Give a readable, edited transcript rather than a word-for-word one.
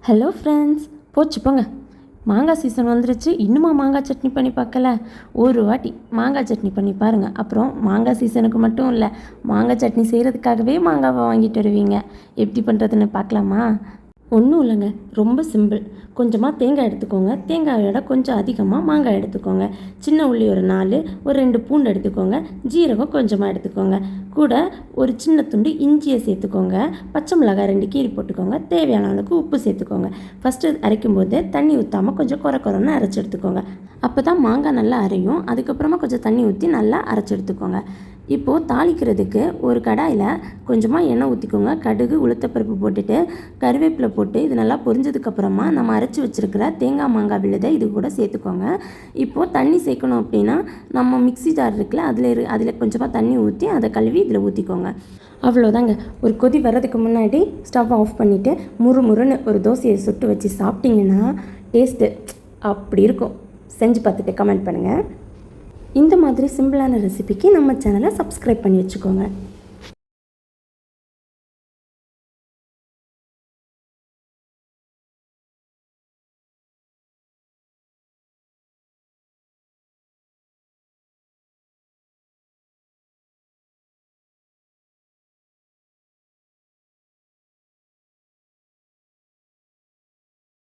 Hello friends, போச்சு போங்க. மாங்காய் சீசன் வந்துருச்சு. இன்னுமா மாங்காய் சட்னி பண்ணி பார்க்கல? ஒரு வாட்டி மாங்காய் சட்னி பண்ணி பாருங்கள். அப்புறம் மாங்காய் சீசனுக்கு மட்டும் இல்லை, மாங்காய் சட்னி செய்கிறதுக்காகவே மாங்காவை வாங்கிட்டு வருவீங்க. எப்படி பண்ணுறதுன்னு பார்க்கலாமா? ஒன்றும் இல்லைங்க, ரொம்ப சிம்பிள். கொஞ்சமாக தேங்காய் எடுத்துக்கோங்க. தேங்காயோட கொஞ்சம் அதிகமாக மாங்காய் எடுத்துக்கோங்க. சின்ன உள்ளி ஒரு 4, ஒரு 2 பூண்டு எடுத்துக்கோங்க. ஜீரகம் கொஞ்சமாக எடுத்துக்கோங்க. கூட ஒரு சின்ன துண்டு இஞ்சியை சேர்த்துக்கோங்க. பச்சை மிளகாய் 2 கீரி போட்டுக்கோங்க. தேவையான அளவுக்கு உப்பு சேர்த்துக்கோங்க. ஃபஸ்ட்டு அரைக்கும்போது தண்ணி ஊற்றாமல் கொஞ்சம் குறைன்னு அரைச்சி எடுத்துக்கோங்க. அப்போ தான் மாங்காய் நல்லா அரையும். அதுக்கப்புறமா கொஞ்சம் தண்ணி ஊற்றி நல்லா அரைச்சி எடுத்துக்கோங்க. இப்போது தாளிக்கிறதுக்கு ஒரு கடாயில் கொஞ்சமாக எண்ணெய் ஊற்றிக்கோங்க. கடுகு, உளுத்தப்பருப்பு போட்டுட்டு கருவேப்பிலை போட்டு இது நல்லா பொரிஞ்சதுக்கப்புறமா நம்ம அரைச்சி வச்சுருக்கிற தேங்காய் மாங்காய் விழுதை இது கூட சேர்த்துக்கோங்க. இப்போது தண்ணி சேர்க்கணும் அப்படின்னா நம்ம மிக்ஸி ஜார் இருக்குல்ல, அதில் கொஞ்சமாக தண்ணி ஊற்றி அதை கழுவி இதில் ஊற்றிக்கோங்க. அவ்வளோதாங்க. ஒரு கொதி வர்றதுக்கு முன்னாடி ஸ்டவ் ஆஃப் பண்ணிவிட்டு முறுமுறுன்னு ஒரு தோசையை சுட்டு வச்சு சாப்பிட்டிங்கன்னா டேஸ்ட்டு அப்படி இருக்கும். செஞ்சு பார்த்துட்டு கமெண்ட் பண்ணுங்கள். இந்த மாதிரி சிம்பிளான ரெசிபிக்கு நம்ம சேனலை சப்ஸ்கிரைப் பண்ணி வச்சுக்கோங்க.